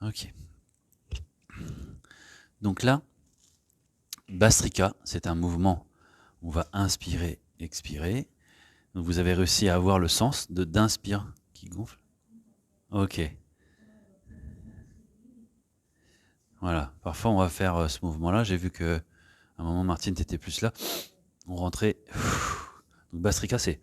Ok. Donc là, Bastrika, c'est un mouvement. On va inspirer, expirer. Donc vous avez réussi à avoir le sens d'inspire qui gonfle. Ok. Voilà. Parfois, on va faire ce mouvement-là. J'ai vu que à un moment, Martine, t'étais plus là. On rentrait. Donc Bastrika, c'est.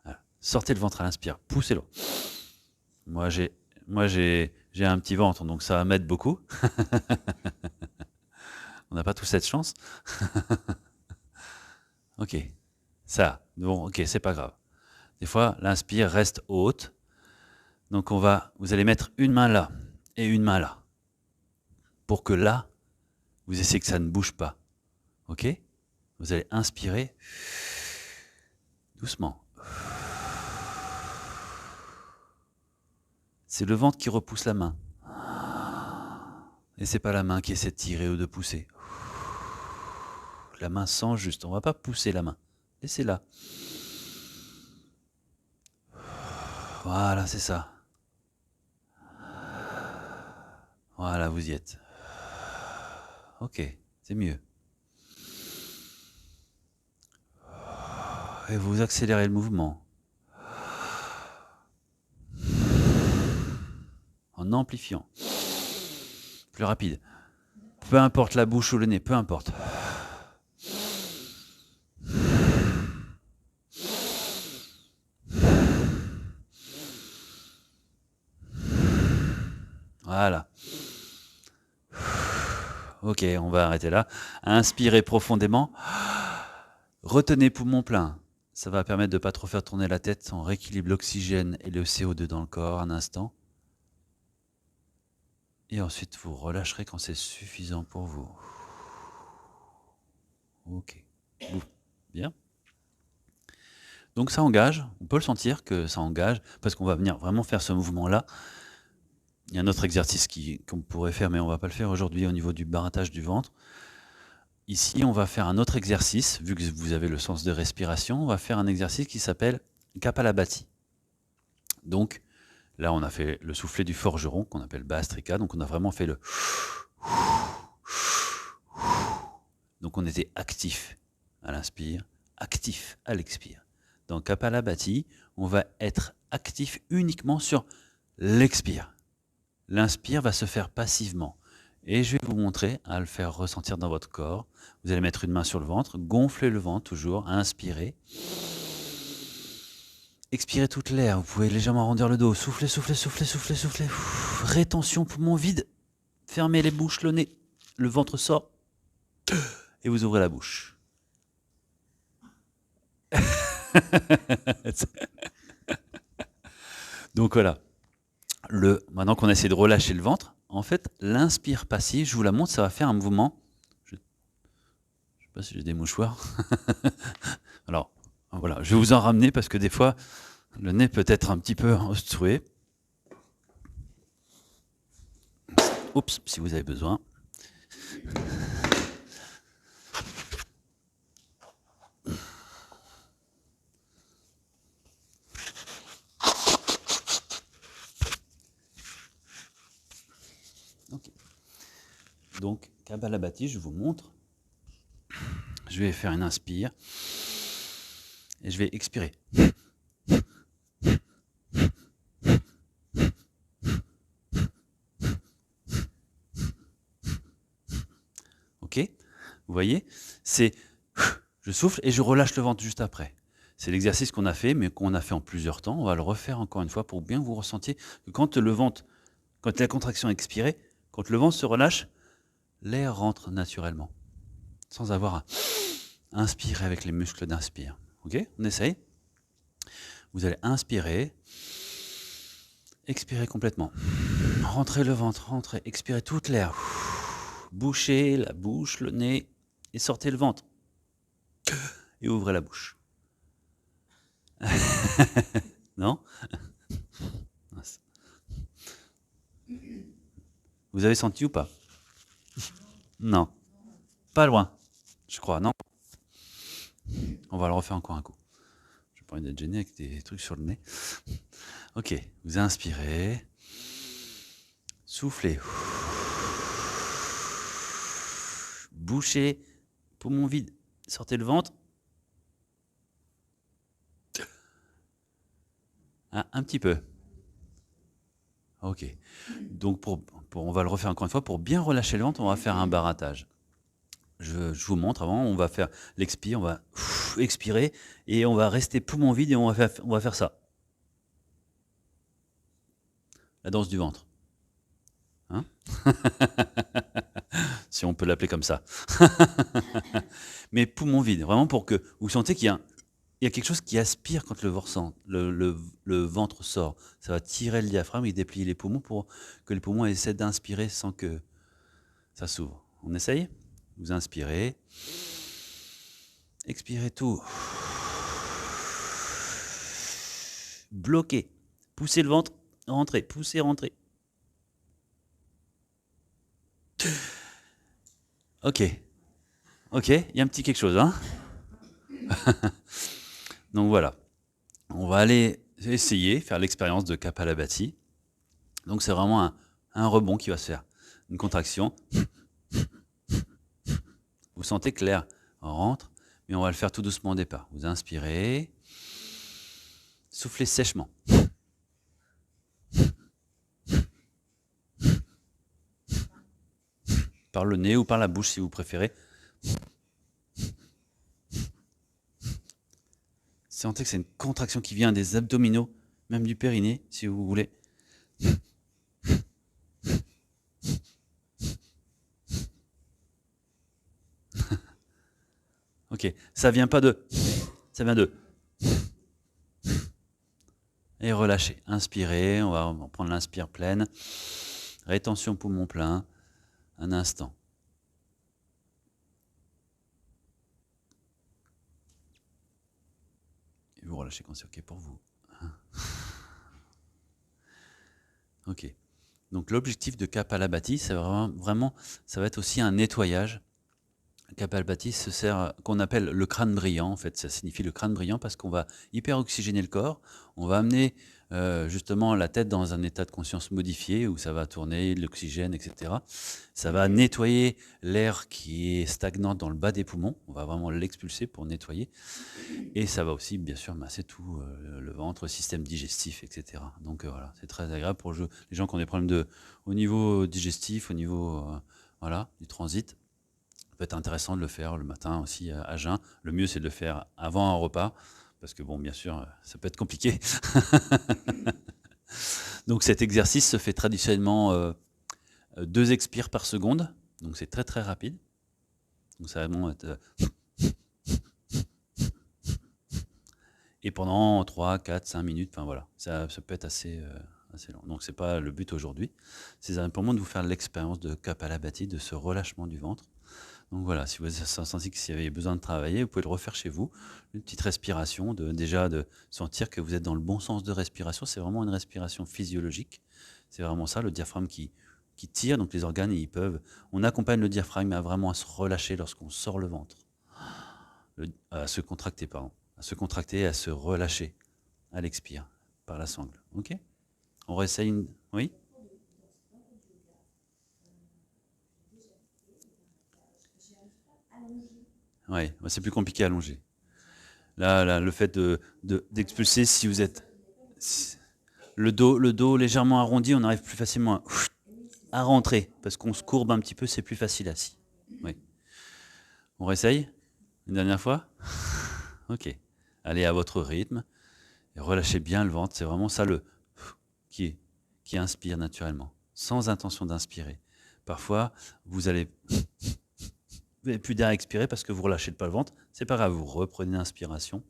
Voilà. Sortez le ventre à l'inspire. Poussez-le. Moi, j'ai un petit ventre, donc ça va m'aide beaucoup. On n'a pas tous cette chance. Ok. Ça. Bon, ok, c'est pas grave. Des fois, l'inspire reste haute. Donc vous allez mettre une main là et une main là. Pour que là, vous essayez que ça ne bouge pas. Ok? Vous allez inspirer doucement. C'est le ventre qui repousse la main. Et c'est pas la main qui essaie de tirer ou de pousser. La main sent juste. On va pas pousser la main. Laissez-la. Voilà, c'est ça. Voilà, vous y êtes. Ok, c'est mieux. Et vous accélérez le mouvement. En amplifiant. Plus rapide. Peu importe la bouche ou le nez, peu importe. Voilà. Ok, on va arrêter là. Inspirez profondément. Retenez poumon plein. Ça va permettre de ne pas trop faire tourner la tête. On rééquilibre l'oxygène et le CO2 dans le corps un instant. Et ensuite, vous relâcherez quand c'est suffisant pour vous. Ok. Bien. Donc ça engage. On peut le sentir que ça engage parce qu'on va venir vraiment faire ce mouvement-là. Il y a un autre exercice qu'on pourrait faire, mais on ne va pas le faire aujourd'hui au niveau du barattage du ventre. Ici, on va faire un autre exercice. Vu que vous avez le sens de respiration, on va faire un exercice qui s'appelle Kapalabhati. Donc, là, on a fait le soufflet du forgeron, qu'on appelle Bastrika. Donc, on a vraiment fait le... Donc, on était actif à l'inspire, actif à l'expire. Dans Kapalabhati, on va être actif uniquement sur l'expire. L'inspire va se faire passivement. Et je vais vous montrer à le faire ressentir dans votre corps. Vous allez mettre une main sur le ventre, gonfler le ventre toujours, inspirez. Expirez toute l'air, vous pouvez légèrement arrondir le dos. Soufflez, soufflez, soufflez, soufflez, soufflez. Rétention, poumon vide. Fermez les bouches, le nez. Le ventre sort. Et vous ouvrez la bouche. Donc voilà. Maintenant qu'on a essayé de relâcher le ventre, en fait, l'inspire passif, je vous la montre, ça va faire un mouvement. Je ne sais pas si j'ai des mouchoirs. Alors, voilà, je vais vous en ramener parce que des fois, le nez peut être un petit peu obstrué. Oups, si vous avez besoin. Okay. Donc, Kapalabhati, je vous montre. Je vais faire une inspire. Et je vais expirer. Ok? Vous voyez? C'est... Je souffle et je relâche le ventre juste après. C'est l'exercice qu'on a fait, mais qu'on a fait en plusieurs temps. On va le refaire encore une fois pour bien que vous ressentiez que quand le ventre, quand la contraction est expirée, quand le ventre se relâche, l'air rentre naturellement, sans avoir à inspirer avec les muscles d'inspire. Ok? On essaye. Vous allez inspirer, expirer complètement. Rentrez le ventre, rentrez, expirez toute l'air. Bouchez la bouche, le nez, et sortez le ventre. Et ouvrez la bouche. Non? Vous avez senti ou pas? Non. Pas loin, je crois, non? On va le refaire encore un coup. J'ai pas envie d'être gêné avec des trucs sur le nez. Ok, vous inspirez. Soufflez. Bouchez. Poumon vide. Sortez le ventre. Ah, un petit peu. Ok. Donc, on va le refaire encore une fois. Pour bien relâcher le ventre, on va faire un barattage. Je vous montre avant. On va faire l'expire. On va expirer. Et on va rester poumon vide et on va faire ça. La danse du ventre. Hein? Si on peut l'appeler comme ça. Mais poumon vide. Vraiment pour que vous sentez qu'il y a quelque chose qui aspire quand le ventre sort. Ça va tirer le diaphragme et déplier les poumons pour que les poumons essaient d'inspirer sans que ça s'ouvre. On essaye? Vous inspirez. Expirez tout. Bloquez. Poussez le ventre. Rentrez. Poussez, rentrez. Ok. Ok, il y a un petit quelque chose, hein? Donc voilà. On va aller essayer, faire l'expérience de Kapalabhati. Donc c'est vraiment un rebond qui va se faire. Une contraction. Vous sentez que l'air rentre, mais on va le faire tout doucement au départ. Vous inspirez. Soufflez sèchement. Par le nez ou par la bouche si vous préférez. Sentez que c'est une contraction qui vient des abdominaux, même du périnée, si vous voulez. Ok, ça vient pas de... Ça vient de... Et relâchez. Inspirez, on va prendre l'inspire pleine. Rétention poumon plein. Un instant. Et vous relâchez quand c'est ok pour vous. Ok. Donc l'objectif de Kapalabhati, c'est vraiment, ça va être aussi un nettoyage. Kapalabhati se sert, qu'on appelle le crâne brillant, en fait, ça signifie le crâne brillant parce qu'on va hyper oxygéner le corps, on va amener justement la tête dans un état de conscience modifié où ça va tourner, l'oxygène, etc. Ça va nettoyer l'air qui est stagnant dans le bas des poumons, on va vraiment l'expulser pour nettoyer, et ça va aussi bien sûr masser tout le ventre, le système digestif, etc. Donc voilà, c'est très agréable pour les gens qui ont des problèmes au niveau digestif, au niveau voilà, du transit. Ça peut être intéressant de le faire le matin aussi à jeun. Le mieux, c'est de le faire avant un repas, parce que bon, bien sûr, ça peut être compliqué. Donc cet exercice se fait traditionnellement 2 expires par seconde, donc c'est très très rapide. Donc ça va vraiment être... et pendant 3, 4, 5 minutes, enfin voilà, ça peut être assez long. Donc c'est pas le but aujourd'hui. C'est simplement de vous faire l'expérience de Kapalabhati, de ce relâchement du ventre. Donc voilà, si vous avez senti que s'il y avait besoin de travailler, vous pouvez le refaire chez vous. Une petite respiration, déjà de sentir que vous êtes dans le bon sens de respiration. C'est vraiment une respiration physiologique. C'est vraiment ça, le diaphragme qui tire. Donc les organes, on accompagne le diaphragme à vraiment à se relâcher lorsqu'on sort le ventre. À se contracter, pardon. À se contracter et à se relâcher à l'expire par la sangle. Ok? On réessaye une... Oui? Ouais, c'est plus compliqué à allonger. Là, le fait d'expulser, si vous êtes le dos légèrement arrondi, on arrive plus facilement à rentrer parce qu'on se courbe un petit peu, c'est plus facile assis. Oui. On réessaye une dernière fois. Ok. Allez à votre rythme et relâchez bien le ventre. C'est vraiment ça qui inspire naturellement, sans intention d'inspirer. Parfois, vous n'avez plus d'air à expirer parce que vous relâchez pas le ventre. C'est pas grave, vous reprenez l'inspiration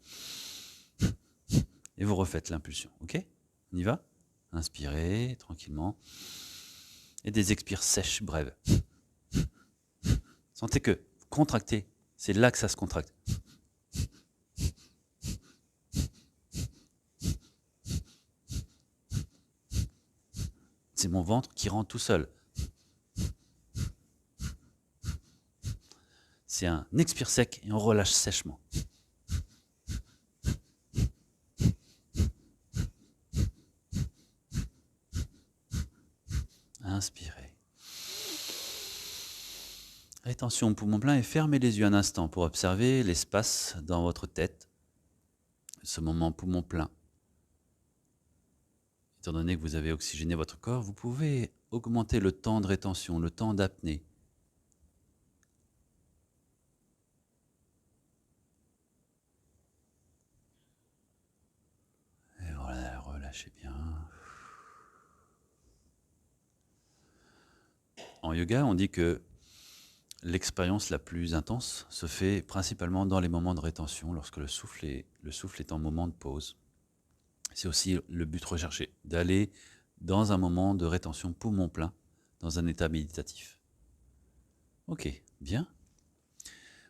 et vous refaites l'impulsion. Ok? On y va? Inspirez tranquillement. Et des expires sèches, brèves. Sentez que contracter, c'est là que ça se contracte. C'est mon ventre qui rentre tout seul. C'est un expire sec et on relâche sèchement. inspirez. Rétention poumon plein et fermez les yeux un instant pour observer l'espace dans votre tête. Ce moment poumon plein. Étant donné que vous avez oxygéné votre corps, vous pouvez augmenter le temps de rétention, le temps d'apnée. Et voilà, relâchez bien. En yoga, on dit que l'expérience la plus intense se fait principalement dans les moments de rétention, lorsque le souffle est en moment de pause. C'est aussi le but recherché, d'aller dans un moment de rétention poumon plein, dans un état méditatif. Ok, bien.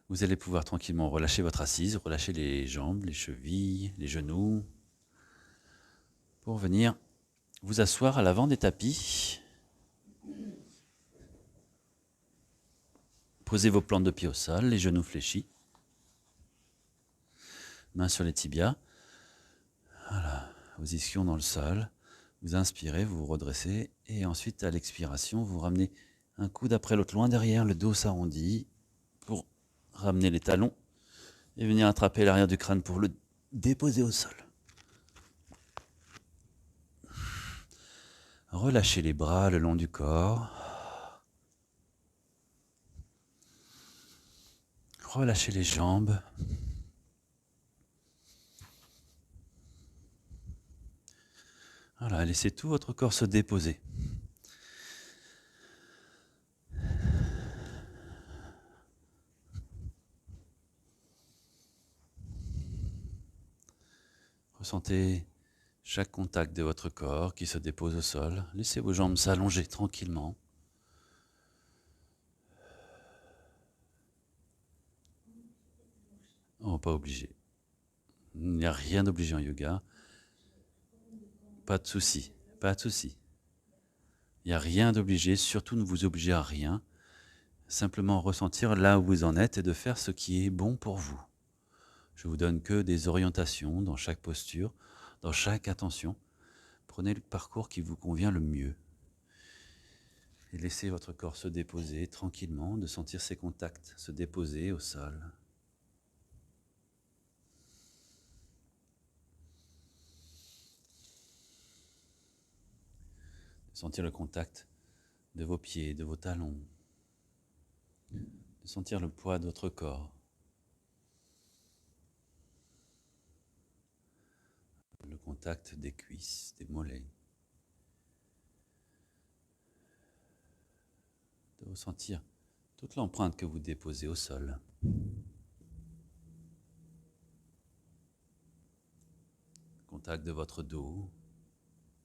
Vous allez pouvoir tranquillement relâcher votre assise, relâcher les jambes, les chevilles, les genoux, pour venir vous asseoir à l'avant des tapis. Posez vos plantes de pied au sol, les genoux fléchis, mains sur les tibias. Voilà, position dans le sol. Vous inspirez, vous vous redressez, et ensuite à l'expiration, vous ramenez un coude après l'autre loin derrière, le dos s'arrondit pour ramener les talons et venir attraper l'arrière du crâne pour le déposer au sol. Relâchez les bras le long du corps. Relâchez les jambes. Voilà, laissez tout votre corps se déposer. Ressentez chaque contact de votre corps qui se dépose au sol. Laissez vos jambes s'allonger tranquillement. Oh, pas obligé. Il n'y a rien d'obligé en yoga. Pas de souci, pas de souci. Il n'y a rien d'obligé, surtout ne vous obligez à rien. Simplement ressentir là où vous en êtes et de faire ce qui est bon pour vous. Je vous donne que des orientations dans chaque posture, dans chaque attention. Prenez le parcours qui vous convient le mieux. Et laissez votre corps se déposer tranquillement, de sentir ses contacts se déposer au sol. De sentir le contact de vos pieds, de vos talons. De sentir le poids de votre corps. Le contact des cuisses, des mollets. De ressentir toute l'empreinte que vous déposez au sol. Contact de votre dos,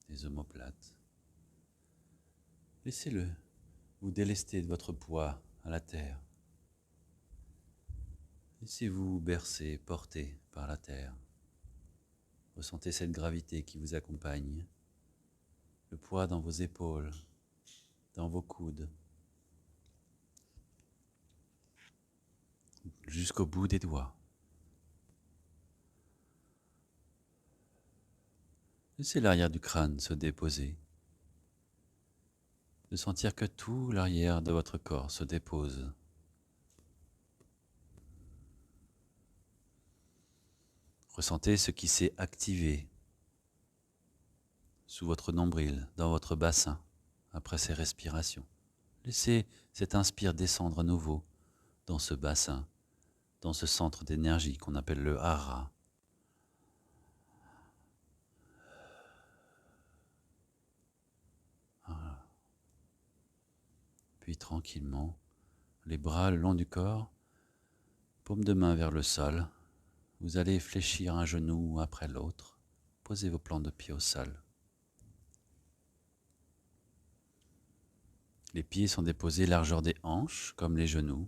des omoplates. Laissez-le vous délester de votre poids à la terre. Laissez-vous bercer, porter par la terre. Ressentez cette gravité qui vous accompagne, le poids dans vos épaules, dans vos coudes, jusqu'au bout des doigts. Laissez l'arrière du crâne se déposer, de sentir que tout l'arrière de votre corps se dépose. Ressentez ce qui s'est activé sous votre nombril, dans votre bassin, après ces respirations. Laissez cette inspire descendre à nouveau dans ce bassin, dans ce centre d'énergie qu'on appelle le hara. Voilà. Puis tranquillement, les bras le long du corps, paume de main vers le sol. Vous allez fléchir un genou après l'autre. Posez vos plantes de pied au sol. Les pieds sont déposés largeur des hanches, comme les genoux.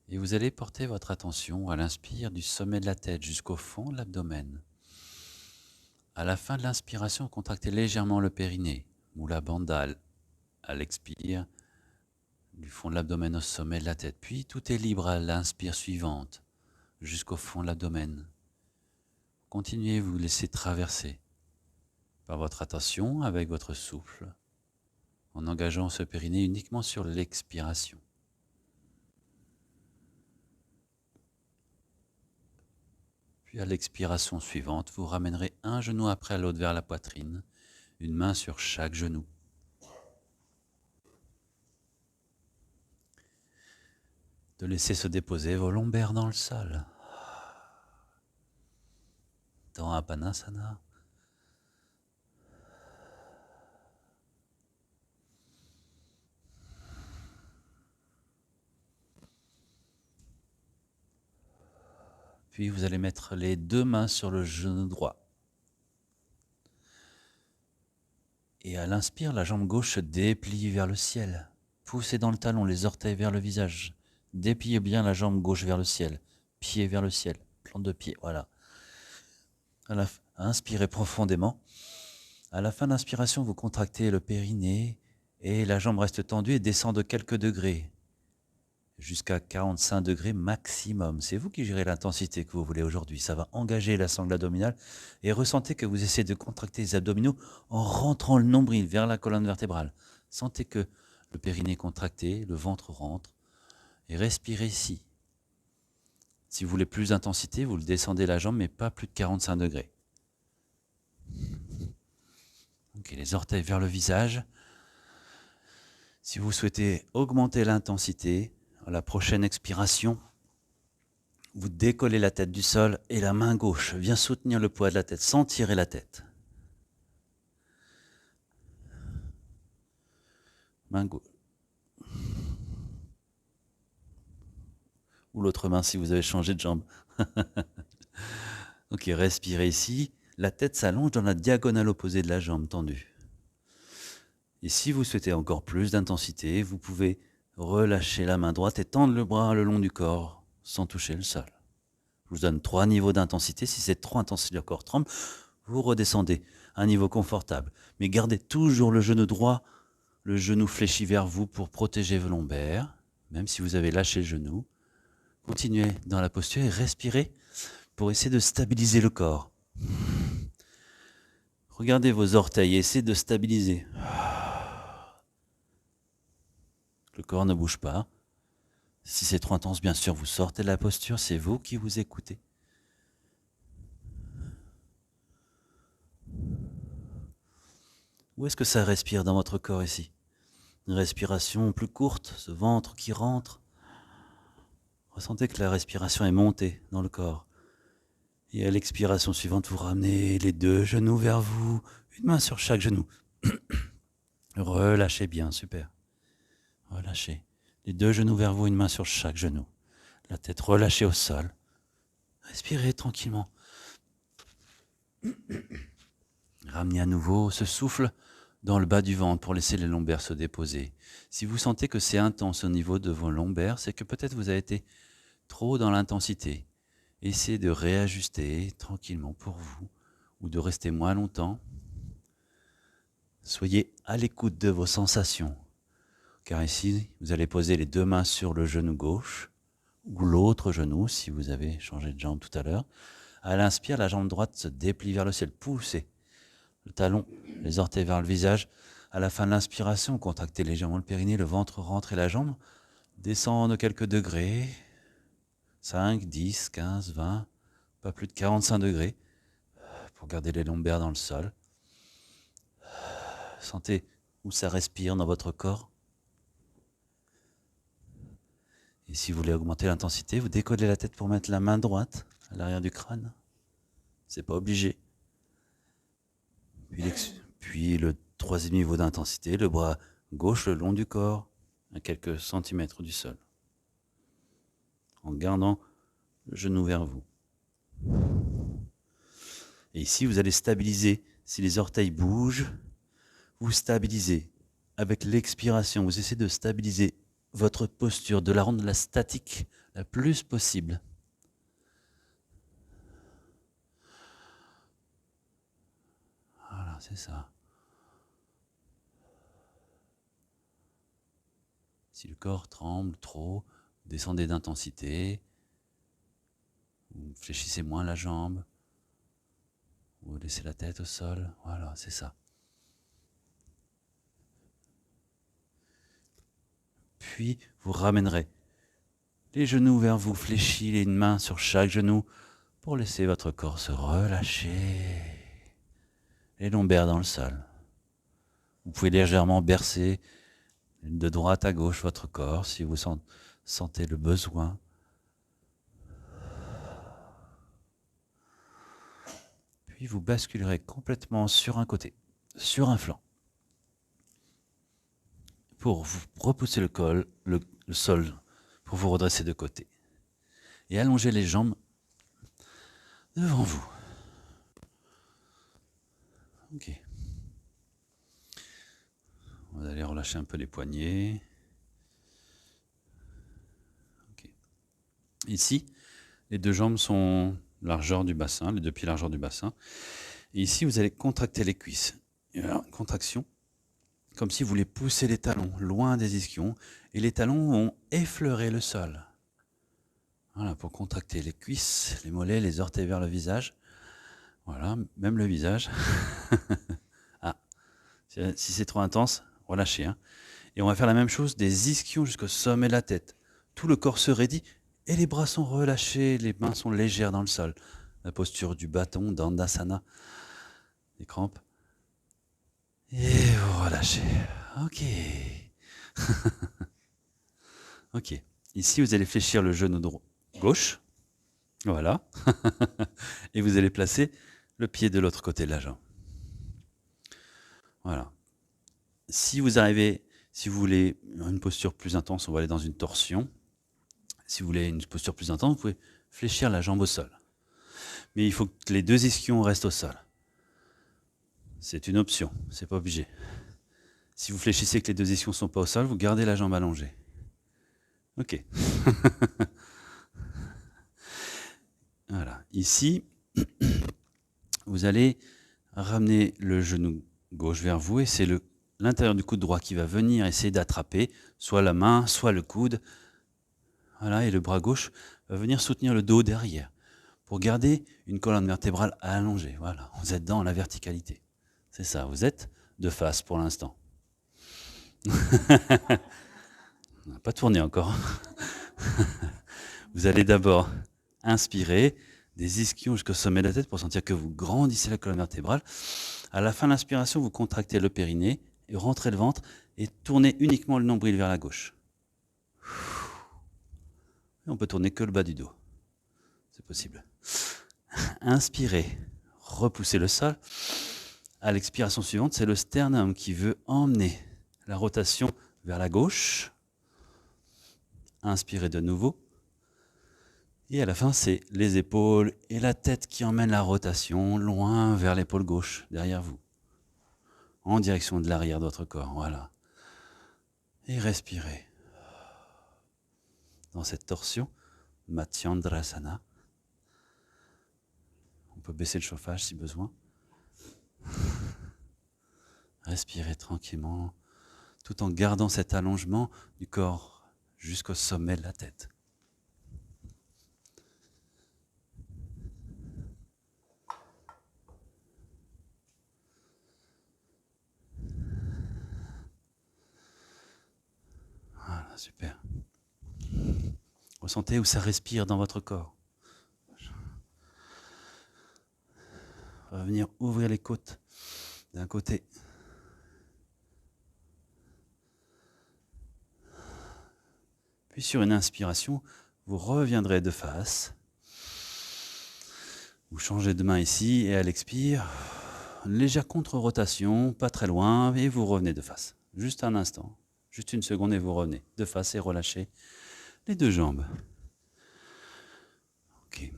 Et vous allez porter votre attention à l'inspire du sommet de la tête jusqu'au fond de l'abdomen. À la fin de l'inspiration, contractez légèrement le périnée, Mula Bandha. À l'expire, du fond de l'abdomen au sommet de la tête. Puis tout est libre à l'inspire suivante, jusqu'au fond de l'abdomen. Continuez, vous laissez traverser par votre attention avec votre souffle. en engageant ce périnée uniquement sur l'expiration. Puis à l'expiration suivante, vous ramènerez un genou après l'autre vers la poitrine, une main sur chaque genou. De laisser se déposer vos lombaires dans le sol. Dans Apanasana. Puis vous allez mettre les deux mains sur le genou droit. Et à l'inspire, la jambe gauche se déplie vers le ciel. Poussez dans le talon, les orteils vers le visage. Dépliez bien la jambe gauche vers le ciel. Pied vers le ciel. Plante de pied, voilà. Inspirez profondément. À la fin de l'inspiration, vous contractez le périnée et la jambe reste tendue et descend de quelques degrés. Jusqu'à 45 degrés maximum. C'est vous qui gérez l'intensité que vous voulez aujourd'hui. Ça va engager la sangle abdominale et ressentez que vous essayez de contracter les abdominaux en rentrant le nombril vers la colonne vertébrale. Sentez que le périnée est contracté, le ventre rentre et respirez ici. Si vous voulez plus d'intensité, vous le descendez la jambe mais pas plus de 45 degrés. Ok, les orteils vers le visage. Si vous souhaitez augmenter l'intensité, à la prochaine expiration, vous décollez la tête du sol et la main gauche vient soutenir le poids de la tête sans tirer la tête. Main gauche. Ou l'autre main si vous avez changé de jambe. Ok, respirez ici. La tête s'allonge dans la diagonale opposée de la jambe tendue. Et si vous souhaitez encore plus d'intensité, vous pouvez relâcher la main droite et tendre le bras le long du corps sans toucher le sol. Je vous donne 3 niveaux d'intensité. Si c'est trop intensif, le corps tremble, vous redescendez à un niveau confortable. Mais gardez toujours le genou droit, le genou fléchi vers vous pour protéger vos lombaires, même si vous avez lâché le genou. Continuez dans la posture et respirez pour essayer de stabiliser le corps. Regardez vos orteils et essayez de stabiliser. Le corps ne bouge pas. Si c'est trop intense, bien sûr, vous sortez de la posture, c'est vous qui vous écoutez. Où est-ce que ça respire dans votre corps ici? Une respiration plus courte, ce ventre qui rentre. Ressentez que la respiration est montée dans le corps. Et à l'expiration suivante, vous ramenez les deux genoux vers vous, une main sur chaque genou. Relâchez bien, super. Relâchez. Les deux genoux vers vous, une main sur chaque genou. La tête relâchée au sol. Respirez tranquillement. Ramenez à nouveau ce souffle dans le bas du ventre pour laisser les lombaires se déposer. Si vous sentez que c'est intense au niveau de vos lombaires, c'est que peut-être vous avez été trop dans l'intensité. Essayez de réajuster tranquillement pour vous ou de rester moins longtemps. Soyez à l'écoute de vos sensations, car ici, vous allez poser les deux mains sur le genou gauche ou l'autre genou si vous avez changé de jambe tout à l'heure. À l'inspire, la jambe droite se déplie vers le ciel. Poussez le talon, les orteils vers le visage. À la fin de l'inspiration, contractez légèrement le périnée, le ventre rentre et la jambe descend de quelques degrés. 5, 10, 15, 20, pas plus de 45 degrés pour garder les lombaires dans le sol. Sentez où ça respire dans votre corps. Et si vous voulez augmenter l'intensité, vous décollez la tête pour mettre la main droite à l'arrière du crâne. C'est pas obligé. Puis le troisième niveau d'intensité, le bras gauche le long du corps, à quelques centimètres du sol. En gardant le genou vers vous. Et ici, vous allez stabiliser. Si les orteils bougent, vous stabilisez. Avec l'expiration, vous essayez de stabiliser votre posture, de la rendre la statique la plus possible. Voilà, c'est ça. Si le corps tremble trop, descendez d'intensité, vous fléchissez moins la jambe, vous laissez la tête au sol, voilà, c'est ça. Puis vous ramènerez les genoux vers vous, fléchis, les mains sur chaque genou pour laisser votre corps se relâcher. Les lombaires dans le sol. Vous pouvez légèrement bercer de droite à gauche votre corps si vous sentez le besoin. Puis vous basculerez complètement sur un côté, sur un flanc. Pour vous repousser le sol, pour vous redresser de côté. Et allonger les jambes devant vous. Ok. Vous allez relâcher un peu les poignets. Okay. Ici, les deux jambes sont largeur du bassin, les deux pieds largeur du bassin. Et ici, vous allez contracter les cuisses. Alors, contraction, comme si vous voulez pousser les talons loin des ischions. Et les talons vont effleurer le sol. Voilà, pour contracter les cuisses, les mollets, les orteils vers le visage. Voilà, même le visage. Ah, si c'est trop intense, relâchez. Hein. Et on va faire la même chose des ischions jusqu'au sommet de la tête. Tout le corps se raidit et les bras sont relâchés, les mains sont légères dans le sol. La posture du bâton, Dandasana. Les crampes. Et vous relâchez. Ok. Ok. Ici, vous allez fléchir le genou gauche. Voilà. Et vous allez placer le pied de l'autre côté de la jambe. Voilà. Si vous voulez une posture plus intense, on va aller dans une torsion. Si vous voulez une posture plus intense, vous pouvez fléchir la jambe au sol. Mais il faut que les deux ischions restent au sol. C'est une option, c'est pas obligé. Si vous fléchissez que les deux ischions ne sont pas au sol, vous gardez la jambe allongée. Ok. Voilà. Ici, vous allez ramener le genou gauche vers vous et c'est l'intérieur du coude droit qui va venir essayer d'attraper soit la main, soit le coude. Voilà, et le bras gauche va venir soutenir le dos derrière pour garder une colonne vertébrale allongée. Voilà, vous êtes dans la verticalité. C'est ça, vous êtes de face pour l'instant. On n'a pas tourné encore. Vous allez d'abord inspirer des ischions jusqu'au sommet de la tête pour sentir que vous grandissez la colonne vertébrale. À la fin de l'inspiration, vous contractez le périnée et rentrez le ventre et tournez uniquement le nombril vers la gauche. Et on peut tourner que le bas du dos. C'est possible. Inspirez, repoussez le sol. À l'expiration suivante, c'est le sternum qui veut emmener la rotation vers la gauche. Inspirez de nouveau. Et à la fin, c'est les épaules et la tête qui emmènent la rotation loin vers l'épaule gauche, derrière vous. En direction de l'arrière de votre corps, voilà. Et respirez. Dans cette torsion, Matsyendrasana. On peut baisser le chauffage si besoin. Respirez tranquillement, tout en gardant cet allongement du corps jusqu'au sommet de la tête. Voilà, super. Ressentez où ça respire dans votre corps. On va venir ouvrir les côtes d'un côté. Puis sur une inspiration, vous reviendrez de face. Vous changez de main ici et à l'expire, une légère contre-rotation, pas très loin, et vous revenez de face. Juste un instant, juste une seconde et vous revenez de face et relâchez les deux jambes. Ok.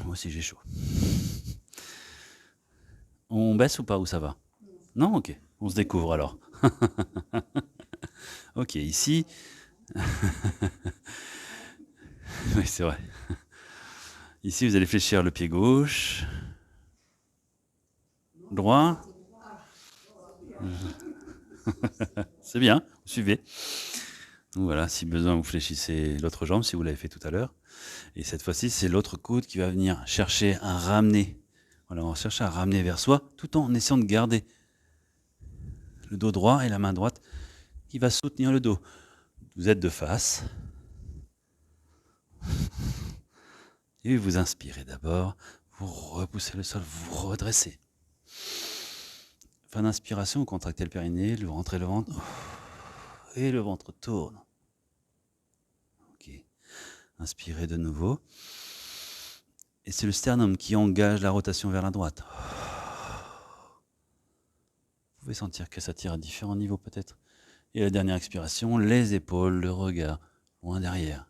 Moi aussi j'ai chaud. On baisse ou pas, ou ça va? Non, ok. On se découvre alors. Ok, ici. Oui, c'est vrai. Ici, vous allez fléchir le pied gauche. Droit. C'est bien, vous suivez. Donc voilà, si besoin, vous fléchissez l'autre jambe, si vous l'avez fait tout à l'heure. Et cette fois-ci, c'est l'autre coude qui va venir chercher à ramener. Voilà, on va chercher à ramener vers soi, tout en essayant de garder le dos droit et la main droite qui va soutenir le dos. Vous êtes de face. Et vous inspirez d'abord, vous repoussez le sol, vous redressez. Fin d'inspiration, vous contractez le périnée, vous rentrez le ventre, et le ventre tourne. Ok. Inspirez de nouveau. Et c'est le sternum qui engage la rotation vers la droite. Vous pouvez sentir que ça tire à différents niveaux peut-être. Et la dernière expiration, les épaules, le regard, loin derrière.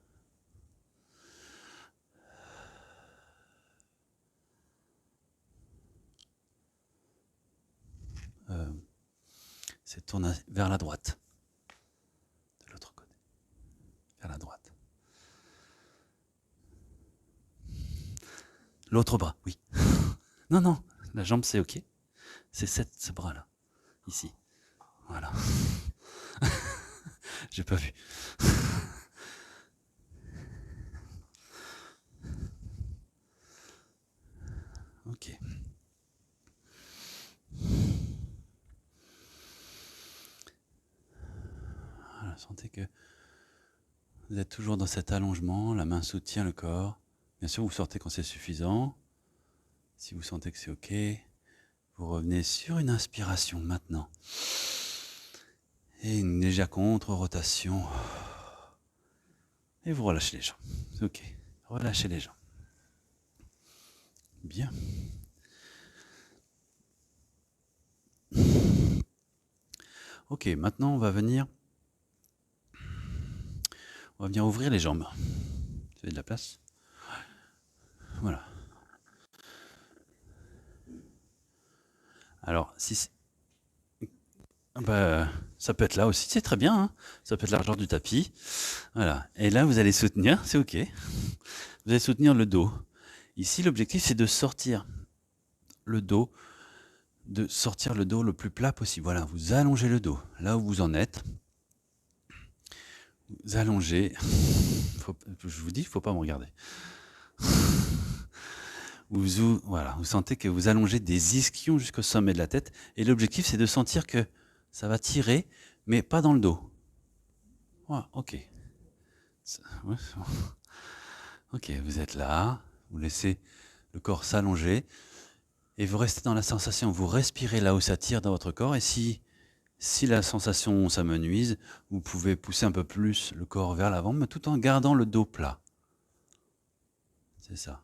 C'est tourner vers la droite. De l'autre côté. Vers la droite. L'autre bras, oui. Non, non, la jambe c'est ok. C'est ce bras-là. Ici. Voilà. J'ai pas vu. Ok. Voilà, sentez que vous êtes toujours dans cet allongement, la main soutient le corps. Bien sûr, vous sortez quand c'est suffisant. Si vous sentez que c'est ok, vous revenez sur une inspiration maintenant. Et une légère contre-rotation. Et vous relâchez les jambes. Ok, relâchez les jambes. Bien. Ok, maintenant on va venir ouvrir les jambes. Vous avez de la place? Voilà. Alors, si ça peut être là aussi, c'est très bien. Hein, ça peut être l'argent du tapis. Voilà. Et là, vous allez soutenir, c'est ok. Vous allez soutenir le dos. Ici, l'objectif, c'est de sortir le dos, le plus plat possible. Voilà, vous allongez le dos. Là où vous en êtes, vous allongez. Je vous dis, il ne faut pas me regarder. Vous sentez que vous allongez des ischions jusqu'au sommet de la tête. Et l'objectif, c'est de sentir que ça va tirer, mais pas dans le dos. Voilà, ok. Ok, vous êtes là, vous laissez le corps s'allonger et vous restez dans la sensation, vous respirez là où ça tire dans votre corps et si la sensation s'amenuise, vous pouvez pousser un peu plus le corps vers l'avant, mais tout en gardant le dos plat. C'est ça.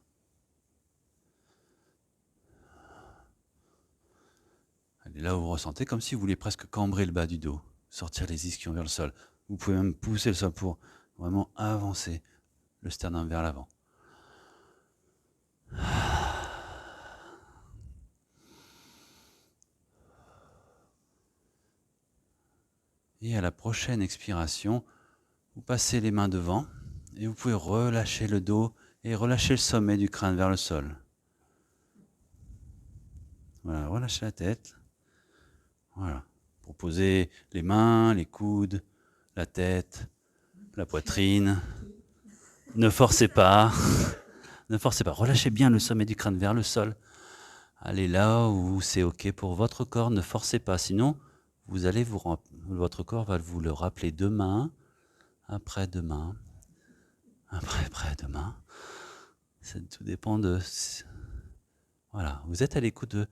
Allez, là où vous ressentez comme si vous vouliez presque cambrer le bas du dos, sortir les ischions vers le sol. Vous pouvez même pousser le sol pour vraiment avancer le sternum vers l'avant. Et à la prochaine expiration, vous passez les mains devant et vous pouvez relâcher le dos et relâcher le sommet du crâne vers le sol. Voilà, relâchez la tête. Voilà. Pour poser les mains, les coudes, la tête, la poitrine. Ne forcez pas. Ne forcez pas. Relâchez bien le sommet du crâne vers le sol. Allez là où c'est ok pour votre corps. Ne forcez pas. Sinon, votre corps va vous le rappeler demain, après-demain, après-demain. Tout dépend de... Voilà, vous êtes à l'écoute de...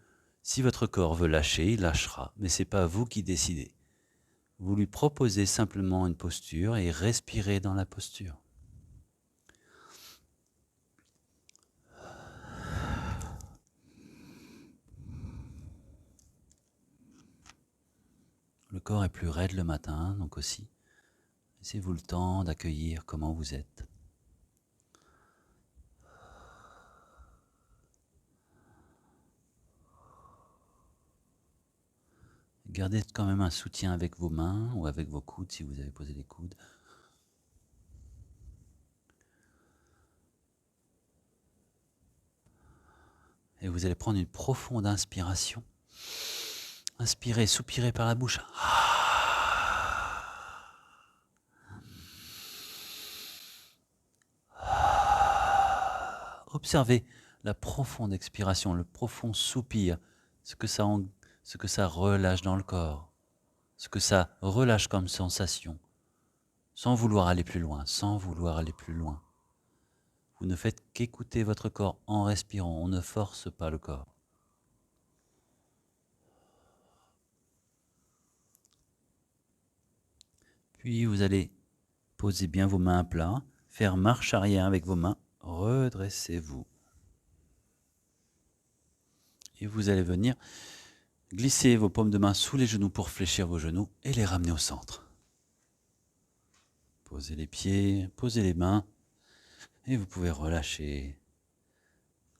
Si votre corps veut lâcher, il lâchera, mais ce n'est pas vous qui décidez. Vous lui proposez simplement une posture et respirez dans la posture. Le corps est plus raide le matin, donc aussi, laissez-vous le temps d'accueillir comment vous êtes. Gardez quand même un soutien avec vos mains ou avec vos coudes si vous avez posé les coudes. Et vous allez prendre une profonde inspiration. Inspirez, soupirez par la bouche. Observez la profonde expiration, le profond soupir, ce que ça relâche dans le corps. ce que ça relâche comme sensation, sans vouloir aller plus loin, sans vouloir aller plus loin. Vous ne faites qu'écouter votre corps en respirant, on ne force pas le corps. Puis vous allez poser bien vos mains à plat, faire marche arrière avec vos mains, redressez-vous. Et vous allez venir glisser vos paumes de main sous les genoux pour fléchir vos genoux et les ramener au centre. Posez les pieds, posez les mains et vous pouvez relâcher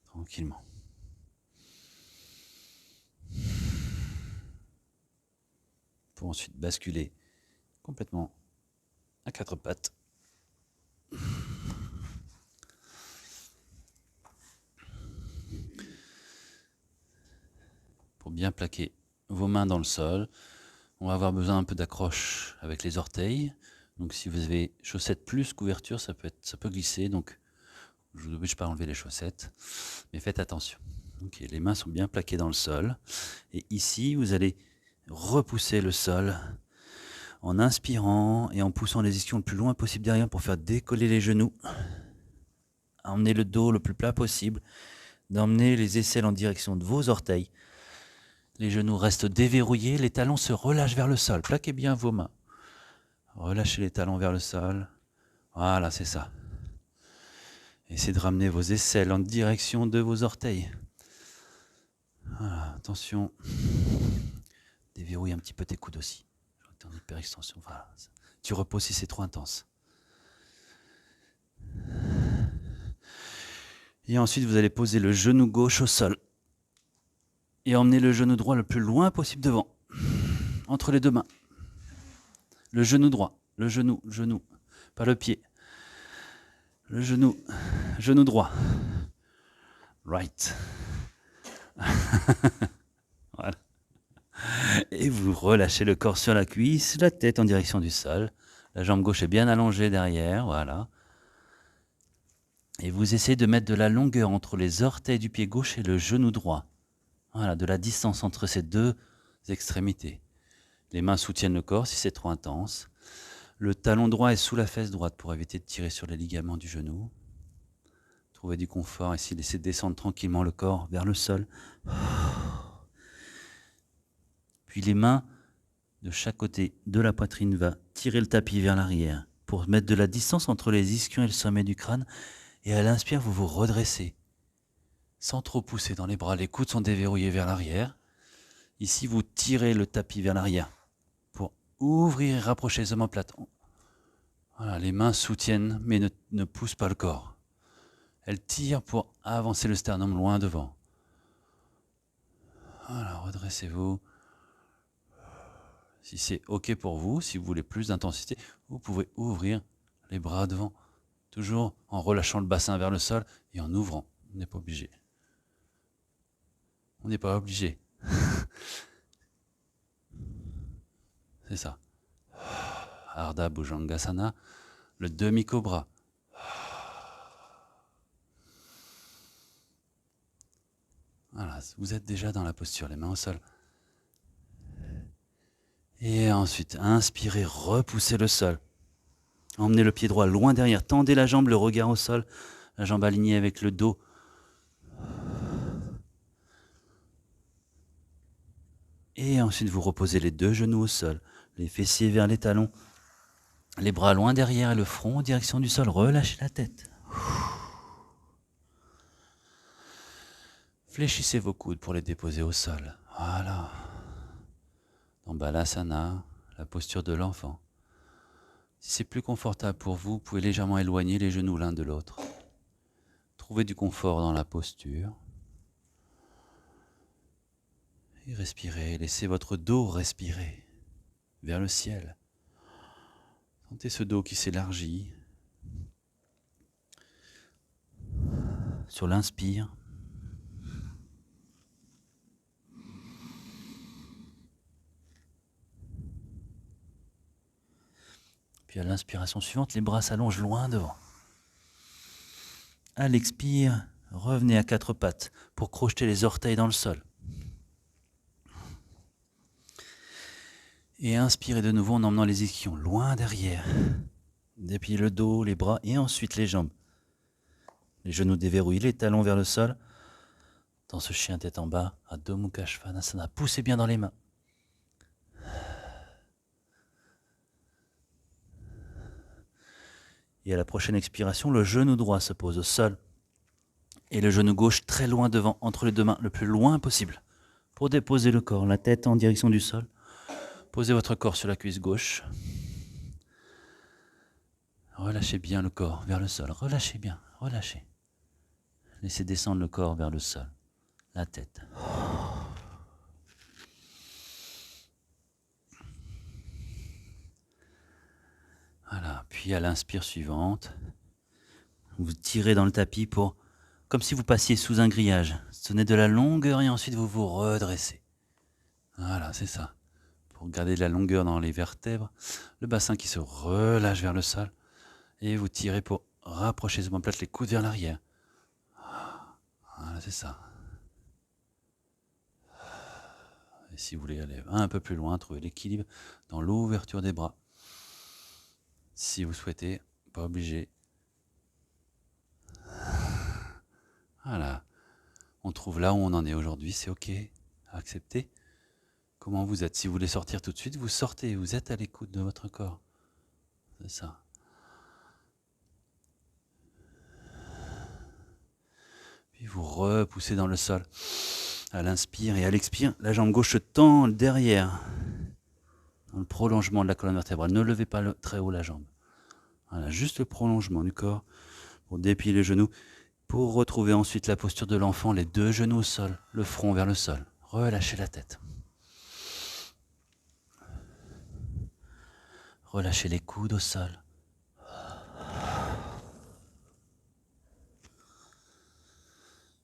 tranquillement. Pour ensuite basculer complètement à quatre pattes. Pour bien plaquer vos mains dans le sol, on va avoir besoin un peu d'accroche avec les orteils. Donc si vous avez chaussettes plus couverture, ça peut glisser. Donc je ne vous oblige pas à enlever les chaussettes, mais faites attention. Ok, les mains sont bien plaquées dans le sol. Et ici, vous allez repousser le sol en inspirant et en poussant les ischions le plus loin possible derrière pour faire décoller les genoux. Emmenez le dos le plus plat possible. D'emmener les aisselles en direction de vos orteils. Les genoux restent déverrouillés, les talons se relâchent vers le sol. Plaquez bien vos mains. Relâchez les talons vers le sol. Voilà, c'est ça. Essayez de ramener vos aisselles en direction de vos orteils. Voilà, attention. Déverrouille un petit peu tes coudes aussi. En hyperextension, voilà. Tu reposes si c'est trop intense. Et ensuite, vous allez poser le genou gauche au sol. Et emmener le genou droit le plus loin possible devant. Entre les deux mains. Le genou droit. Le genou, pas le pied. Le genou droit. Right. Voilà. Et vous relâchez le corps sur la cuisse, la tête en direction du sol. La jambe gauche est bien allongée derrière, voilà. Et vous essayez de mettre de la longueur entre les orteils du pied gauche et le genou droit. Voilà, de la distance entre ces deux extrémités. Les mains soutiennent le corps si c'est trop intense. Le talon droit est sous la fesse droite pour éviter de tirer sur les ligaments du genou. Trouvez du confort ici, laissez descendre tranquillement le corps vers le sol. Puis les mains de chaque côté de la poitrine va tirer le tapis vers l'arrière pour mettre de la distance entre les ischions et le sommet du crâne. Et à l'inspire, vous vous redressez sans trop pousser dans les bras. Les coudes sont déverrouillés vers l'arrière. Ici, vous tirez le tapis vers l'arrière pour ouvrir et rapprocher les omoplates. Voilà, les mains soutiennent mais ne poussent pas le corps. Elles tirent pour avancer le sternum loin devant. Voilà, redressez-vous. Si c'est OK pour vous, si vous voulez plus d'intensité, vous pouvez ouvrir les bras devant. Toujours en relâchant le bassin vers le sol et en ouvrant. On n'est pas obligé. On n'est pas obligé. C'est ça. Ardha Bhujangasana, le demi-cobra. Voilà, vous êtes déjà dans la posture, les mains au sol. Et ensuite, inspirez, repoussez le sol. Emmenez le pied droit loin derrière, tendez la jambe, le regard au sol, la jambe alignée avec le dos. Et ensuite, vous reposez les deux genoux au sol, les fessiers vers les talons, les bras loin derrière et le front en direction du sol. Relâchez la tête. Fléchissez vos coudes pour les déposer au sol. Voilà. Dans Balasana, la posture de l'enfant. Si c'est plus confortable pour vous, vous pouvez légèrement éloigner les genoux l'un de l'autre. Trouvez du confort dans la posture. Et respirez, laissez votre dos respirer vers le ciel. Sentez ce dos qui s'élargit. Sur l'inspire. Puis à l'inspiration suivante, les bras s'allongent loin devant. À l'expire, revenez à quatre pattes pour crocheter les orteils dans le sol. Et inspirez de nouveau en emmenant les ischions loin derrière. Dépliez le dos, les bras et ensuite les jambes. Les genoux déverrouillés, les talons vers le sol. Dans ce chien tête en bas, Adho Mukha Svanasana, poussez bien dans les mains. Et à la prochaine expiration, le genou droit se pose au sol. Et le genou gauche très loin devant, entre les deux mains, le plus loin possible. Pour déposer le corps, la tête en direction du sol. Posez votre corps sur la cuisse gauche. Relâchez bien le corps vers le sol. Relâchez bien, relâchez. Laissez descendre le corps vers le sol. La tête. Voilà, puis à l'inspire suivante, vous tirez dans le tapis comme si vous passiez sous un grillage. Tenez de la longueur et ensuite vous vous redressez. Voilà, c'est ça. Pour garder de la longueur dans les vertèbres, le bassin qui se relâche vers le sol. Et vous tirez pour rapprocher les omoplates, les coudes vers l'arrière. Voilà, c'est ça. Et si vous voulez aller un peu plus loin, trouvez l'équilibre dans l'ouverture des bras. Si vous souhaitez, pas obligé. Voilà. On trouve là où on en est aujourd'hui, c'est ok. Acceptez. Comment vous êtes. Si vous voulez sortir tout de suite, vous sortez. Vous êtes à l'écoute de votre corps. C'est ça. Puis vous repoussez dans le sol. À l'inspire et à l'expire, la jambe gauche se tend derrière. Dans le prolongement de la colonne vertébrale. Ne levez pas très haut la jambe. Voilà, juste le prolongement du corps pour déplier les genoux. Pour retrouver ensuite la posture de l'enfant, les deux genoux au sol, le front vers le sol. Relâchez la tête. Relâchez les coudes au sol.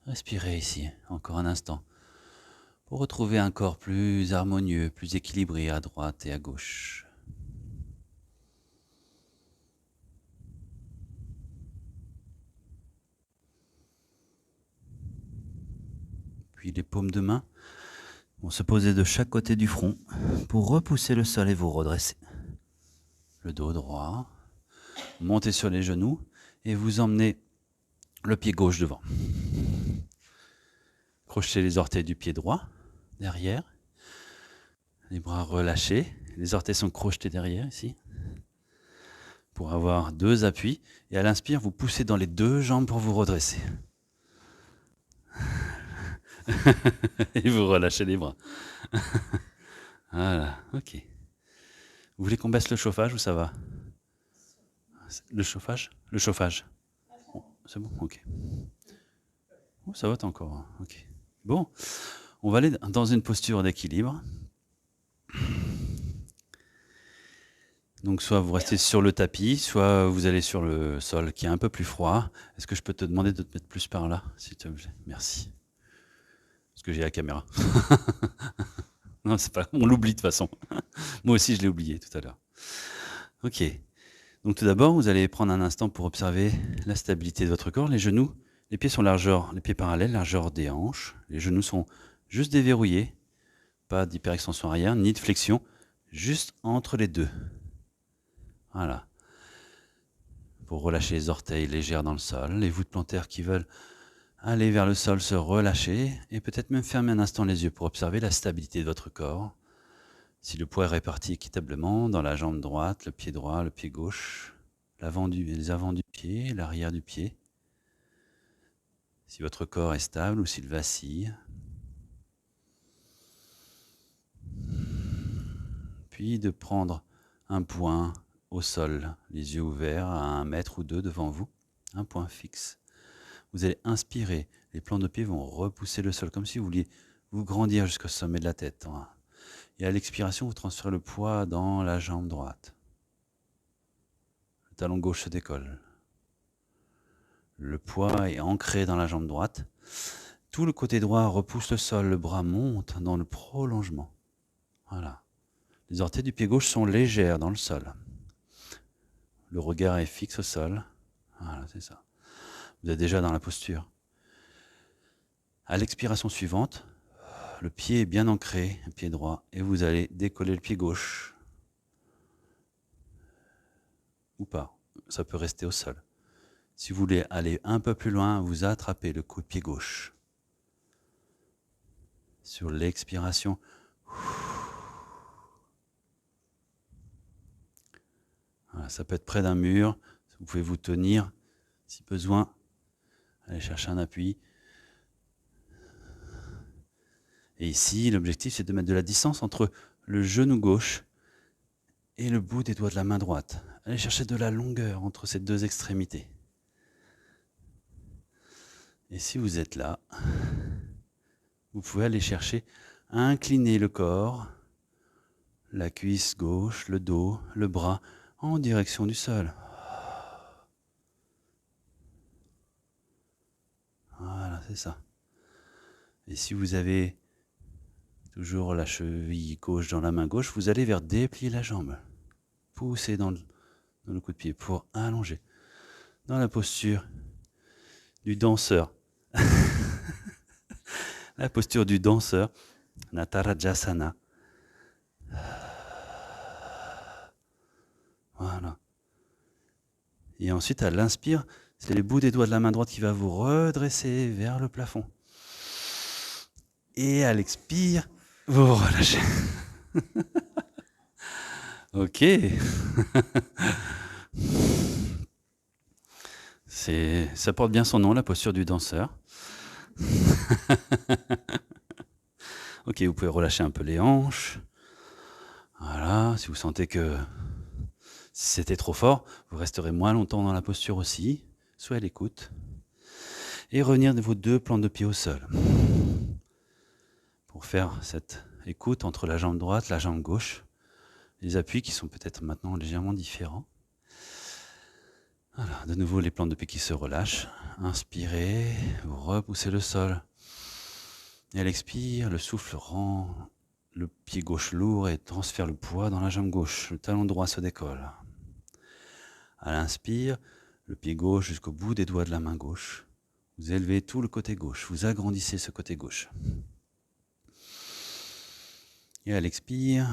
Respirez ici, encore un instant, pour retrouver un corps plus harmonieux, plus équilibré à droite et à gauche. Puis les paumes de main vont se poser de chaque côté du front pour repousser le sol et vous redresser. Le dos droit, montez sur les genoux et vous emmenez le pied gauche devant. Crochetez les orteils du pied droit derrière. Les bras relâchés. Les orteils sont crochetés derrière ici. Pour avoir deux appuis. Et à l'inspire, vous poussez dans les deux jambes pour vous redresser. Et vous relâchez les bras. Voilà, ok. Vous voulez qu'on baisse le chauffage ou ça va? Le chauffage? Le chauffage. Bon, c'est bon, ok. Oh, ça va encore, ok. Bon, on va aller dans une posture d'équilibre. Donc soit vous restez sur le tapis, soit vous allez sur le sol qui est un peu plus froid. Est-ce que je peux te demander de te mettre plus par là, s'il te plaît? Merci. Parce que j'ai la caméra. Non, c'est pas. On l'oublie de toute façon. Moi aussi, je l'ai oublié tout à l'heure. Ok. Donc tout d'abord, vous allez prendre un instant pour observer la stabilité de votre corps. Les genoux, les pieds sont largeur, les pieds parallèles, largeur des hanches. Les genoux sont juste déverrouillés. Pas d'hyperextension arrière, ni de flexion. Juste entre les deux. Voilà. Pour relâcher les orteils légères dans le sol, les voûtes plantaires qui veulent aller vers le sol se relâcher et peut-être même fermer un instant les yeux pour observer la stabilité de votre corps. Si le poids est réparti équitablement dans la jambe droite, le pied gauche, les avants du pied, l'arrière du pied. Si votre corps est stable ou s'il vacille. Puis de prendre un point au sol, les yeux ouverts à 1 mètre ou 2 devant vous, un point fixe. Vous allez inspirer, les plans de pied vont repousser le sol, comme si vous vouliez vous grandir jusqu'au sommet de la tête. Et à l'expiration, vous transférez le poids dans la jambe droite. Le talon gauche se décolle. Le poids est ancré dans la jambe droite. Tout le côté droit repousse le sol, le bras monte dans le prolongement. Voilà. Les orteils du pied gauche sont légères dans le sol. Le regard est fixe au sol. Voilà, c'est ça. Vous êtes déjà dans la posture. À l'expiration suivante, le pied est bien ancré, le pied droit, et vous allez décoller le pied gauche. Ou pas, ça peut rester au sol. Si vous voulez aller un peu plus loin, vous attrapez le coup de pied gauche. Sur l'expiration, voilà, ça peut être près d'un mur, vous pouvez vous tenir si besoin, allez chercher un appui. Et ici, l'objectif c'est de mettre de la distance entre le genou gauche et le bout des doigts de la main droite. Allez chercher de la longueur entre ces deux extrémités. Et si vous êtes là, vous pouvez aller chercher à incliner le corps, la cuisse gauche, le dos, le bras, en direction du sol. Voilà, c'est ça. Et si vous avez toujours la cheville gauche dans la main gauche, vous allez vers déplier la jambe. Poussez dans le coup de pied pour allonger. Dans la posture du danseur. La posture du danseur, Natarajasana. Voilà. Et ensuite, à l'inspire, c'est les bouts des doigts de la main droite qui va vous redresser vers le plafond. Et à l'expire, vous relâchez. Ok. Ça porte bien son nom, la posture du danseur. Ok, vous pouvez relâcher un peu les hanches. Voilà, si vous sentez que si c'était trop fort, vous resterez moins longtemps dans la posture aussi. Soyez à l'écoute. Et revenir de vos deux plantes de pied au sol. Pour faire cette écoute entre la jambe droite et la jambe gauche. Les appuis qui sont peut-être maintenant légèrement différents. Voilà, de nouveau les plantes de pied qui se relâchent. Inspirez, vous repoussez le sol. Et à l'expire, le souffle rend le pied gauche lourd et transfère le poids dans la jambe gauche. Le talon droit se décolle. À l'inspire, le pied gauche jusqu'au bout des doigts de la main gauche. Vous élevez tout le côté gauche, vous agrandissez ce côté gauche. Et à l'expire,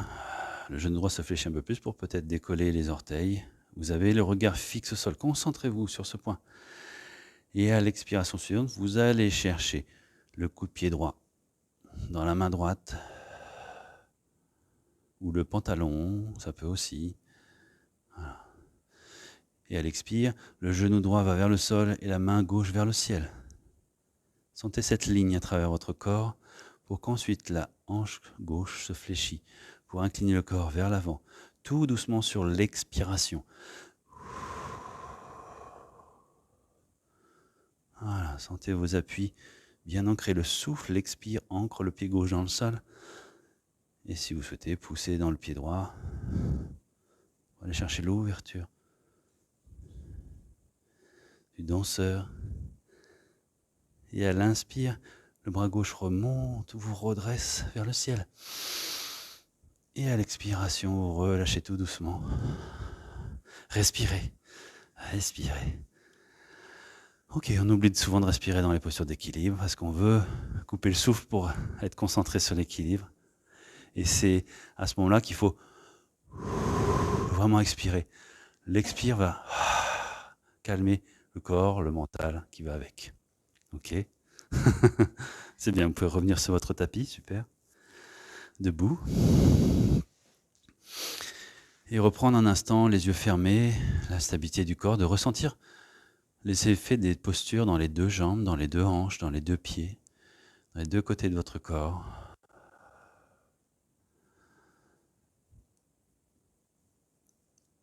le genou droit se fléchit un peu plus pour peut-être décoller les orteils. Vous avez le regard fixe au sol. Concentrez-vous sur ce point. Et à l'expiration suivante, vous allez chercher le coup de pied droit dans la main droite ou le pantalon, ça peut aussi. Voilà. Et à l'expire, le genou droit va vers le sol et la main gauche vers le ciel. Sentez cette ligne à travers votre corps pour qu'ensuite la hanche gauche se fléchisse pour incliner le corps vers l'avant, tout doucement sur l'expiration. Voilà, sentez vos appuis bien ancrés. Le souffle, l'expire, ancre le pied gauche dans le sol. Et si vous souhaitez, poussez dans le pied droit. Allez chercher l'ouverture du danseur. Et à l'inspire, le bras gauche remonte, vous redresse vers le ciel. Et à l'expiration, vous relâchez tout doucement. Respirez, respirez. Ok, on oublie souvent de respirer dans les postures d'équilibre parce qu'on veut couper le souffle pour être concentré sur l'équilibre. Et c'est à ce moment-là qu'il faut vraiment expirer. L'expire va calmer le corps, le mental qui va avec. Ok. C'est bien, vous pouvez revenir sur votre tapis, super. Debout. Et reprendre un instant, les yeux fermés, la stabilité du corps, de ressentir les effets des postures dans les deux jambes, dans les deux hanches, dans les deux pieds, dans les deux côtés de votre corps.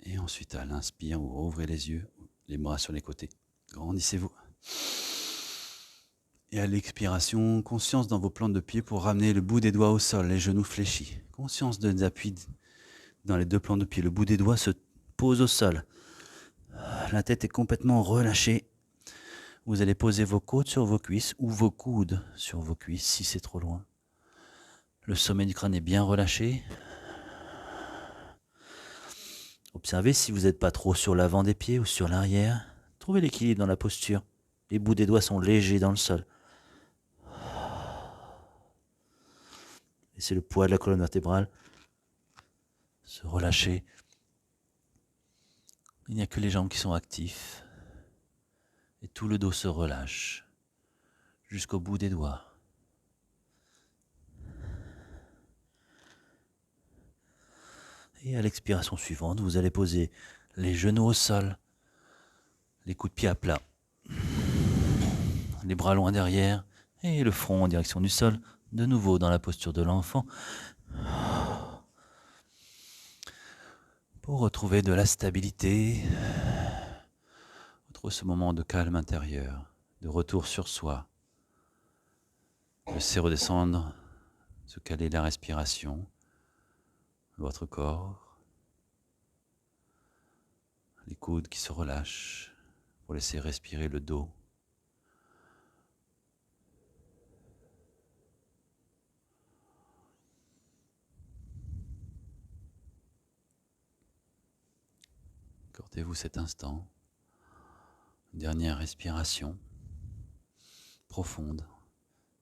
Et ensuite, à l'inspire, vous ouvrez les yeux, les bras sur les côtés. Grandissez-vous. Et à l'expiration, conscience dans vos plantes de pied pour ramener le bout des doigts au sol, les genoux fléchis. Conscience des appuis dans les deux plantes de pied. Le bout des doigts se pose au sol. La tête est complètement relâchée. Vous allez poser vos côtes sur vos cuisses ou vos coudes sur vos cuisses si c'est trop loin. Le sommet du crâne est bien relâché. Observez si vous n'êtes pas trop sur l'avant des pieds ou sur l'arrière. Trouvez l'équilibre dans la posture. Les bouts des doigts sont légers dans le sol. Laissez le poids de la colonne vertébrale se relâcher. Il n'y a que les jambes qui sont actives. Et tout le dos se relâche jusqu'au bout des doigts. Et à l'expiration suivante, vous allez poser les genoux au sol, les coudes de pied à plat, les bras loin derrière et le front en direction du sol, de nouveau dans la posture de l'enfant, pour retrouver de la stabilité, retrouver ce moment de calme intérieur, de retour sur soi. Laissez redescendre, se caler la respiration, votre corps, les coudes qui se relâchent pour laisser respirer le dos. Accordez-vous cet instant. Dernière respiration profonde.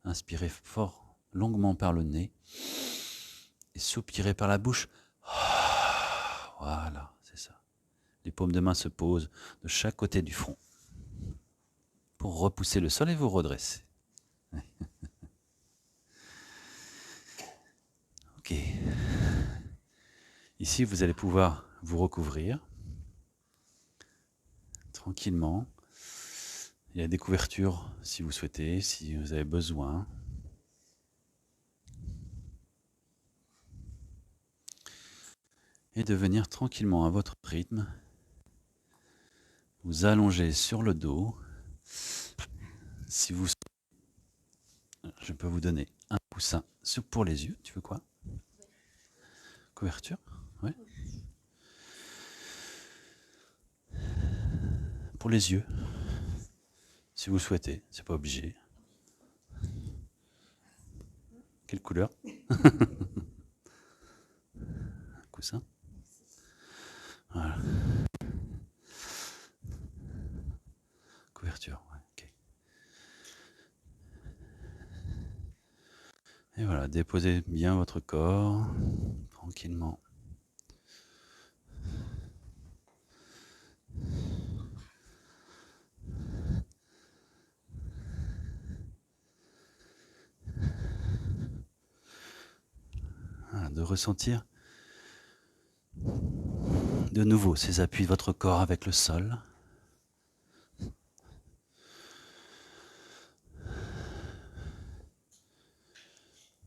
Inspirez fort, longuement par le nez et soupirez par la bouche. Voilà, c'est ça. Les paumes de main se posent de chaque côté du front pour repousser le sol et vous redresser. Ok. Ici, vous allez pouvoir vous recouvrir tranquillement. Il y a des couvertures si vous souhaitez, si vous avez besoin. Et de venir tranquillement à votre rythme, vous allonger sur le dos. Si vous, je peux vous donner un coussin pour les yeux. Tu veux quoi? Couverture? Ouais. Pour les yeux, si vous souhaitez, c'est pas obligé. Quelle couleur? Un coussin? Voilà. Couverture, ouais, ok. Et voilà, déposez bien votre corps, tranquillement. Voilà, de ressentir de nouveau ces appuis de votre corps avec le sol.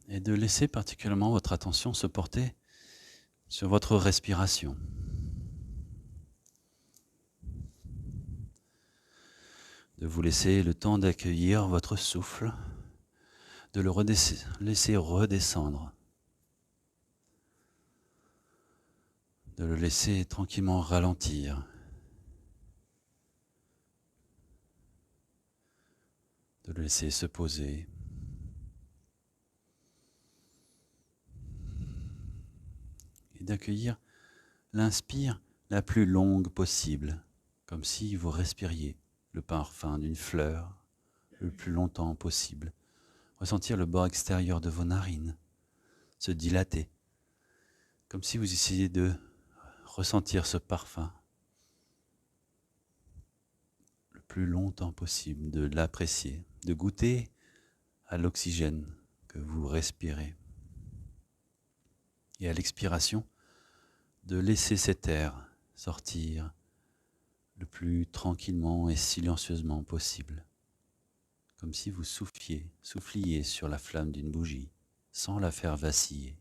Et de laisser particulièrement votre attention se porter sur votre respiration. De vous laisser le temps d'accueillir votre souffle, de le laisser redescendre, de le laisser tranquillement ralentir, de le laisser se poser. Et d'accueillir l'inspire la plus longue possible, comme si vous respiriez le parfum d'une fleur le plus longtemps possible. Ressentir le bord extérieur de vos narines se dilater, comme si vous essayiez de ressentir ce parfum le plus longtemps possible, de l'apprécier, de goûter à l'oxygène que vous respirez. Et à l'expiration, de laisser cet air sortir le plus tranquillement et silencieusement possible, comme si vous souffliez sur la flamme d'une bougie, sans la faire vaciller.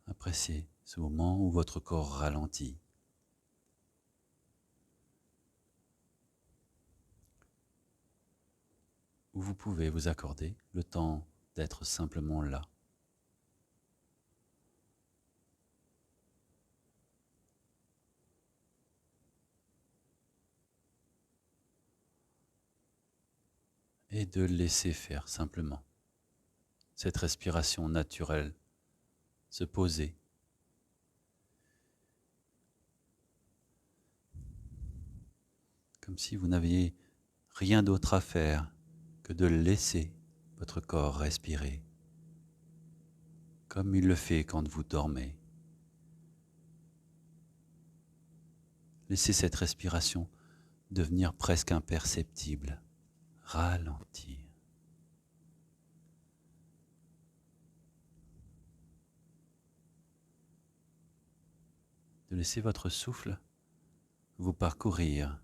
Appréciez ce moment où votre corps ralentit. Où vous pouvez vous accorder le temps d'être simplement là. Et de laisser faire simplement cette respiration naturelle se poser. comme si vous n'aviez rien d'autre à faire que de laisser votre corps respirer, comme il le fait quand vous dormez. Laissez cette respiration devenir presque imperceptible, ralentir. De laisser votre souffle vous parcourir,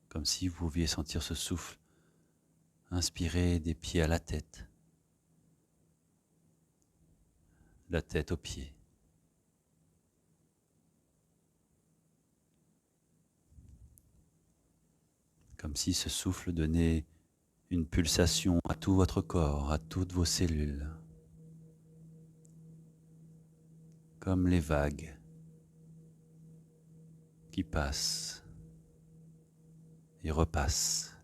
comme si vous pouviez sentir ce souffle inspirer des pieds à la tête aux pieds. Comme si ce souffle donnait une pulsation à tout votre corps, à toutes vos cellules, comme les vagues qui passent et repassent.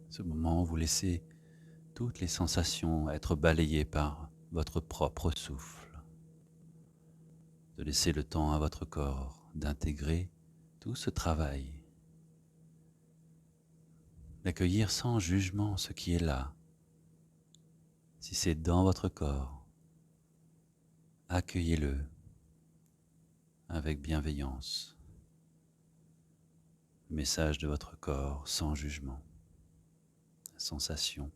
Ce moment, vous laissez toutes les sensations être balayées par votre propre souffle, de laisser le temps à votre corps d'intégrer tout ce travail, d'accueillir sans jugement ce qui est là. Si c'est dans votre corps, accueillez-le avec bienveillance. Le message de votre corps sans jugement, la sensation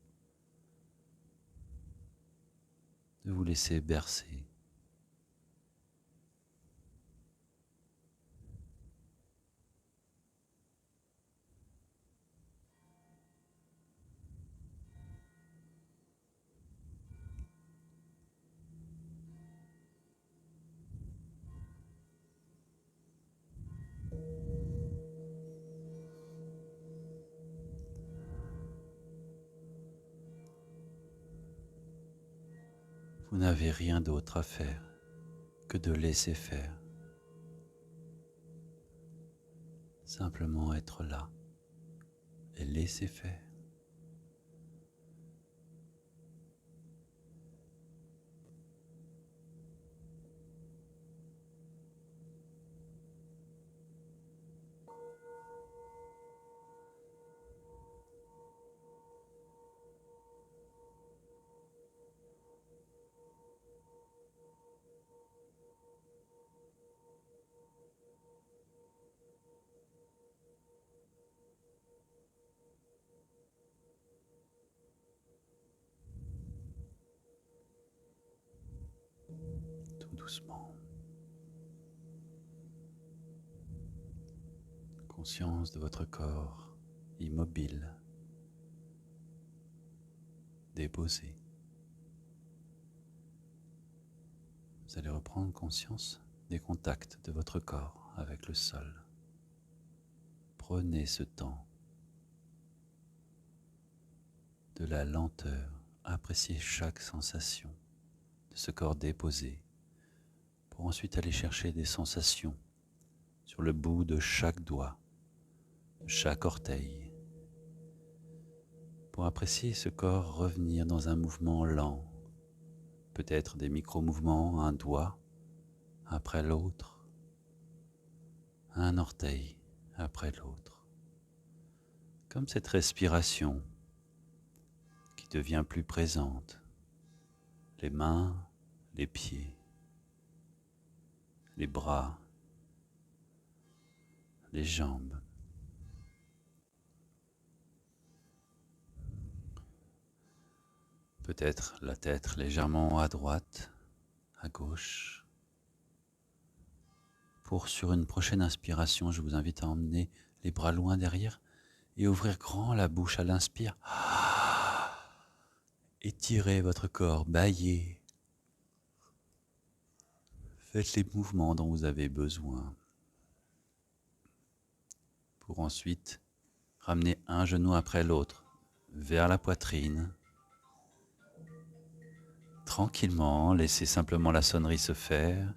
de vous laisser bercer. Vous n'avez rien d'autre à faire que de laisser faire. Simplement être là et laisser faire. Tout doucement. Conscience de votre corps immobile, déposé. Vous allez reprendre conscience des contacts de votre corps avec le sol. Prenez ce temps de la lenteur, appréciez chaque sensation de ce corps déposé, pour ensuite aller chercher des sensations sur le bout de chaque doigt, de chaque orteil, pour apprécier ce corps revenir dans un mouvement lent, peut-être des micro-mouvements, un doigt après l'autre, un orteil après l'autre, comme cette respiration qui devient plus présente, les mains, les pieds, les bras, les jambes. Peut-être la tête légèrement à droite, à gauche. Pour sur une prochaine inspiration, je vous invite à emmener les bras loin derrière et ouvrir grand la bouche à l'inspire. Étirez votre corps, bâillez. Faites les mouvements dont vous avez besoin. Pour ensuite ramener un genou après l'autre vers la poitrine. Tranquillement, laissez simplement la sonnerie se faire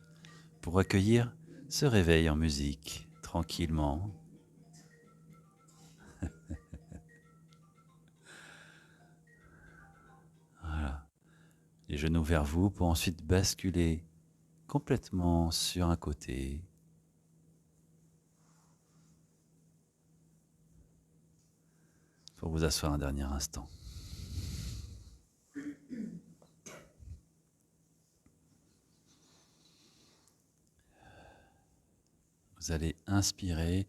pour accueillir ce réveil en musique, tranquillement. les genoux vers vous pour ensuite basculer complètement sur un côté. Pour vous asseoir un dernier instant. Vous allez inspirer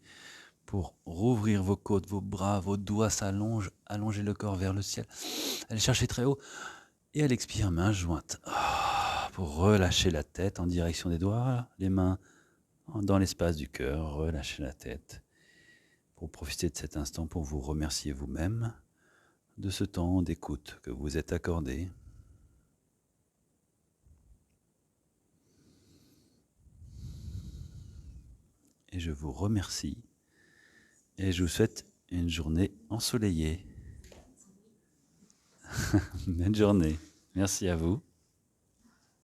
pour rouvrir vos côtes, vos bras, vos doigts s'allongent, allongez le corps vers le ciel. Allez chercher très haut. Et à l'expire, main jointe. Pour relâcher la tête en direction des doigts, les mains dans l'espace du cœur, relâchez la tête. Pour profiter de cet instant, pour vous remercier vous-même de ce temps d'écoute que vous êtes accordé. Et je vous remercie. Et je vous souhaite une journée ensoleillée. Bonne journée. Merci à vous.